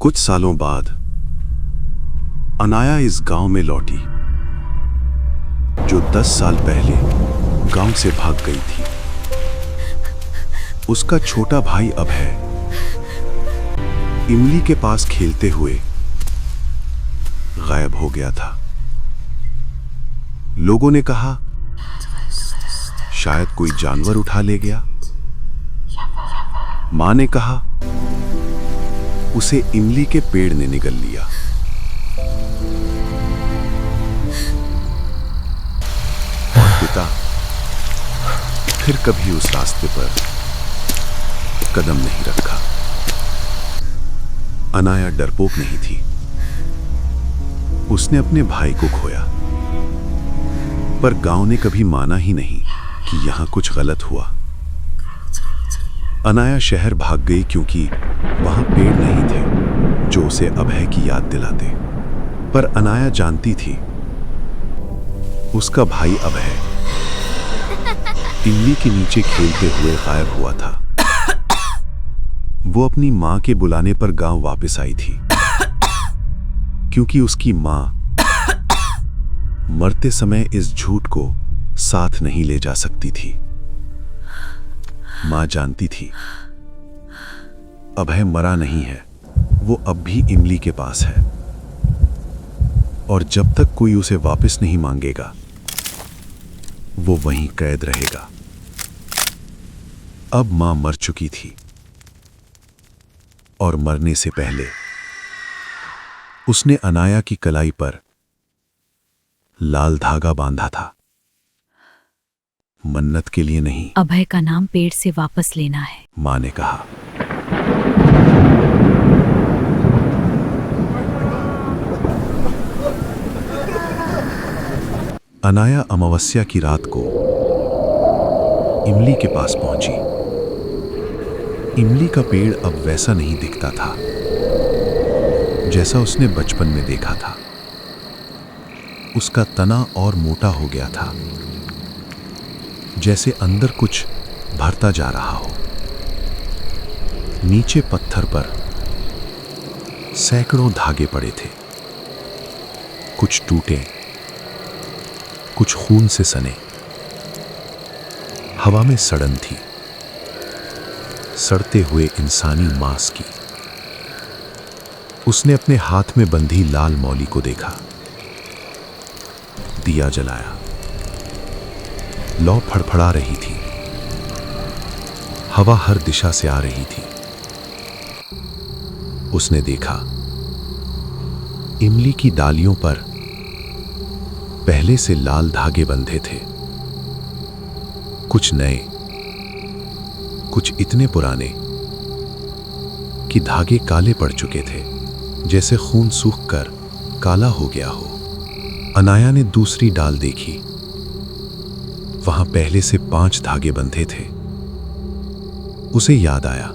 कुछ सालों बाद अनाया इस गांव में लौटी जो 10 साल पहले गांव से भाग गई थी। उसका छोटा भाई अभय इमली के पास खेलते हुए गायब हो गया था। लोगों ने कहा शायद कोई जानवर उठा ले गया। मां ने कहा उसे इमली के पेड़ ने निगल लिया। और पिता फिर कभी उस रास्ते पर कदम नहीं रखा। अनाया डरपोक नहीं थी। उसने अपने भाई को खोया, पर गांव ने कभी माना ही नहीं कि यहां कुछ गलत हुआ। अनाया शहर भाग गई क्योंकि वहां पेड़ नहीं थे जो उसे अभय की याद दिलाते। पर अनाया जानती थी उसका भाई अभय इमली के नीचे खेलते हुए गायब हुआ था। वो अपनी मां के बुलाने पर गांव वापस आई थी क्योंकि उसकी मां मरते समय इस झूठ को साथ नहीं ले जा सकती थी। मां जानती थी अभय मरा नहीं है, वो अब भी इमली के पास है और जब तक कोई उसे वापस नहीं मांगेगा वो वहीं कैद रहेगा। अब मां मर चुकी थी और मरने से पहले उसने अनाया की कलाई पर लाल धागा बांधा था। मन्नत के लिए नहीं, अभय का नाम पेड़ से वापस लेना है, मां ने कहा। अनाया अमावस्या की रात को इमली के पास पहुंची। इमली का पेड़ अब वैसा नहीं दिखता था जैसा उसने बचपन में देखा था। उसका तना और मोटा हो गया था, जैसे अंदर कुछ भरता जा रहा हो। नीचे पत्थर पर सैकड़ों धागे पड़े थे, कुछ टूटे, कुछ खून से सने। हवा में सड़न थी, सड़ते हुए इंसानी मांस की। उसने अपने हाथ में बंधी लाल मौली को देखा, दिया जलाया। लौ फड़फड़ा रही थी, हवा हर दिशा से आ रही थी। उसने देखा इमली की डालियों पर पहले से लाल धागे बंधे थे, कुछ नए, कुछ इतने पुराने कि धागे काले पड़ चुके थे, जैसे खून सूखकर काला हो गया हो। अनाया ने दूसरी डाल देखी, वहां पहले से 5 धागे बंधे थे। उसे याद आया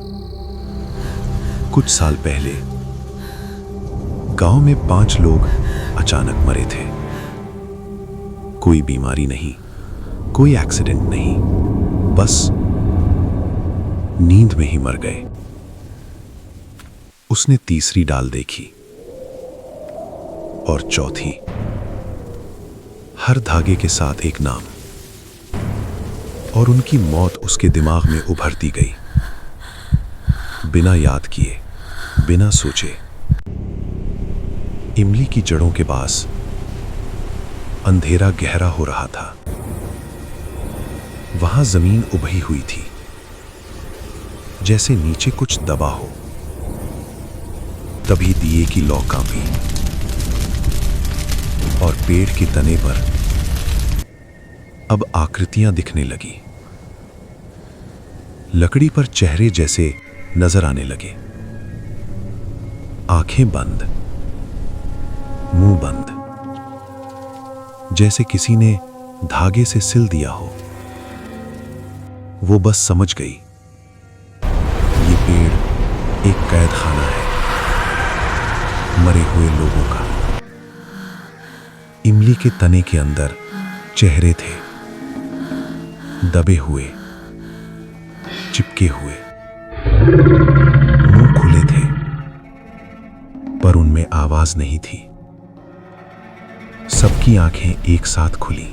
कुछ साल पहले गांव में 5 लोग अचानक मरे थे। कोई बीमारी नहीं, कोई एक्सीडेंट नहीं, बस नींद में ही मर गए। उसने तीसरी डाल देखी और चौथी। हर धागे के साथ एक नाम, और उनकी मौत उसके दिमाग में उभरती गई, बिना याद किए, बिना सोचे। इमली की जड़ों के पास अंधेरा गहरा हो रहा था। वहां जमीन उभरी हुई थी, जैसे नीचे कुछ दबा हो। तभी दिए की लौ कांपी और पेड़ के तने पर अब आकृतियां दिखने लगी। लकड़ी पर चेहरे जैसे नजर आने लगे, आंखें बंद, मुंह बंद, जैसे किसी ने धागे से सिल दिया हो। वो बस समझ गई, ये पेड़ एक कैद खाना है, मरे हुए लोगों का। इमली के तने के अंदर चेहरे थे, दबे हुए, चिपके हुए, मुंह खुले थे, पर उनमें आवाज नहीं थी। सबकी आंखें एक साथ खुली।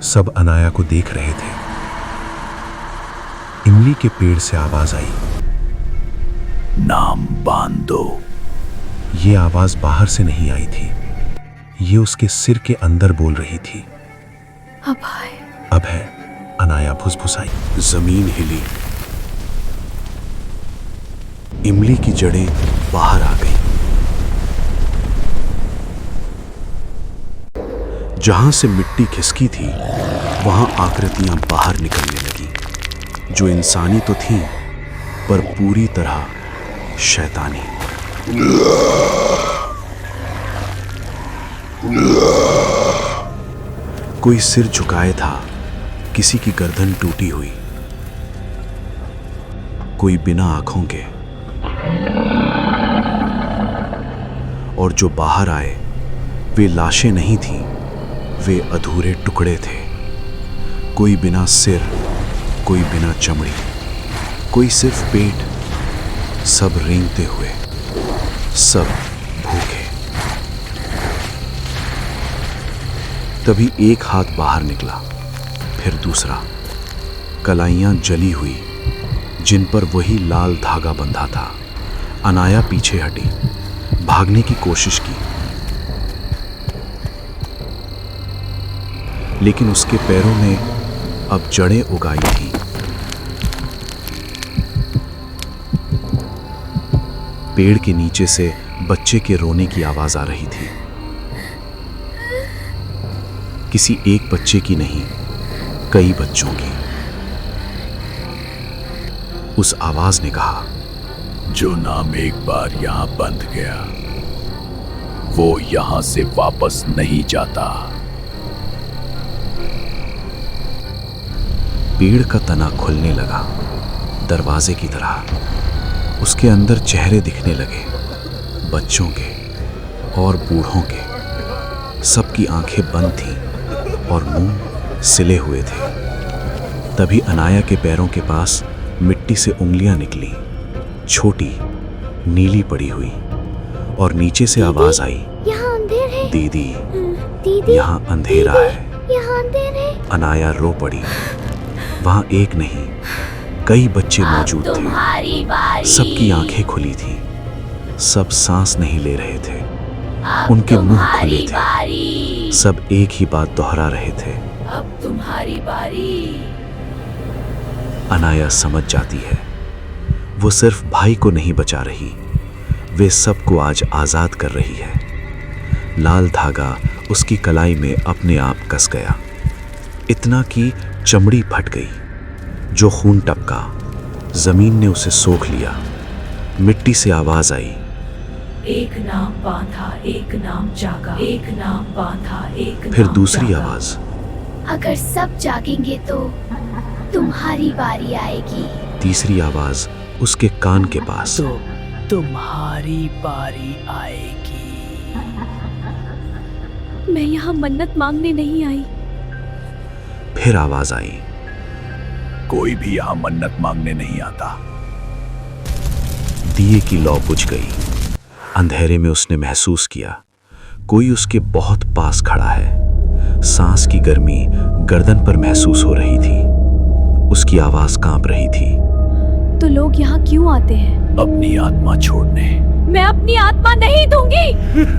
सब अनाया को देख रहे थे। इमली के पेड़ से आवाज आई, नाम बांध दो। ये आवाज बाहर से नहीं आई थी, ये उसके सिर के अंदर बोल रही थी। अब है। अनाया फुसफुसाई। जमीन हिली, इमली की जड़ें बाहर आ गई। जहां से मिट्टी खिसकी थी वहां आकृतियां बाहर निकलने लगी, जो इंसानी तो थीं पर पूरी तरह शैतानी। कोई सिर झुकाए था, किसी की गर्दन टूटी हुई, कोई बिना आंखों के। और जो बाहर आए वे लाशें नहीं थीं, वे अधूरे टुकड़े थे। कोई बिना सिर, कोई बिना चमड़ी, कोई सिर्फ पेट, सब रेंगते हुए, सब भूखे। तभी एक हाथ बाहर निकला, फिर दूसरा। कलाइयां जली हुई जिन पर वही लाल धागा बंधा था। अनाया पीछे हटी, भागने की कोशिश की, लेकिन उसके पैरों में अब जड़ें उगाई थी। पेड़ के नीचे से बच्चे के रोने की आवाज आ रही थी। किसी एक बच्चे की नहीं, कई बच्चों की। उस आवाज ने कहा, जो नाम एक बार यहां बंध गया वो यहां से वापस नहीं जाता। पेड़ का तना खुलने लगा, दरवाजे की तरह। उसके अंदर चेहरे दिखने लगे, बच्चों के और बूढ़ों के। सबकी आंखें बंद थीं और मुंह सिले हुए थे। तभी अनाया के पैरों के पास मिट्टी से उंगलियां निकली, छोटी, नीली पड़ी हुई, और नीचे से आवाज आई, यहाँ अंधेर है। दीदी, दीदी, यहाँ अंधेरा है। यहाँ अंधेर है। अनाया रो पड़ी। वहां एक नहीं, कई बच्चे मौजूद थे। सबकी आंखें खुली थी, सब सांस नहीं ले रहे थे, उनके मुंह खुले थे। सब एक ही बात दोहरा रहे थे, अब तुम्हारी बारी। अनाया समझ जाती है, वो सिर्फ भाई को नहीं बचा रही, वे सबको आज आजाद कर रही है। लाल धागा उसकी कलाई में अपने आप कस गया, इतना कि चमड़ी फट गई। जो खून टपका, जमीन ने उसे सोख लिया। मिट्टी से आवाज आई, एक नाम बांधा, एक नाम जागा, एक नाम बांधा, एक फिर नाम दूसरी जागा। आवाज, अगर सब जागेंगे तो तुम्हारी बारी आएगी। तीसरी आवाज उसके कान के पास, तो तुम्हारी बारी आएगी। मैं यहाँ मन्नत मांगने नहीं आई। फिर आवाज आई, कोई भी यहां मन्नत मांगने नहीं आता। दिए की लौ बुझ गई। अंधेरे में उसने महसूस किया कोई उसके बहुत पास खड़ा है। सांस की गर्मी गर्दन पर महसूस हो रही थी। उसकी आवाज कांप रही थी। तो लोग यहाँ क्यों आते हैं? अपनी आत्मा छोड़ने। मैं अपनी आत्मा नहीं दूंगी।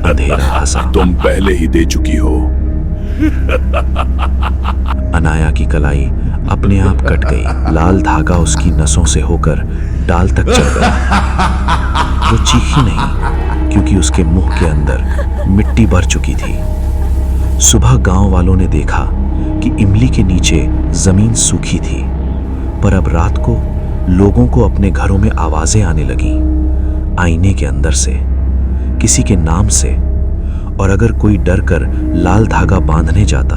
अंधेरा हंसा। तुम पहले ही दे चुकी हो। अनाया की कलाई अपने आप कट गई। लाल धागा उसकी नसों से होकर डाल तक चढ़ गया। वो चीखी नहीं, क्योंकि उसके मुंह के अंदर मिट्टी भर चुकी थी। सुबह गांव वालों ने देखा कि इमली के नीचे जमीन सूखी थी, पर अब रात को लोगों को अपने घरों में आवाजें आने लगीं, आईने के अंदर से, किसी के नाम से। और अगर कोई डर कर लाल धागा बांधने जाता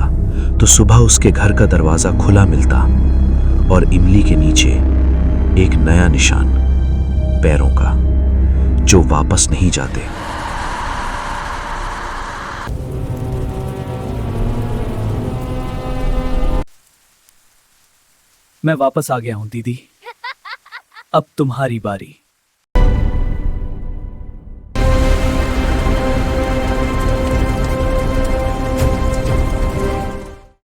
तो सुबह उसके घर का दरवाजा खुला मिलता और इमली के नीचे एक नया निशान, पैरों का, जो वापस नहीं जाते। मैं वापस आ गया हूं दीदी, अब तुम्हारी बारी।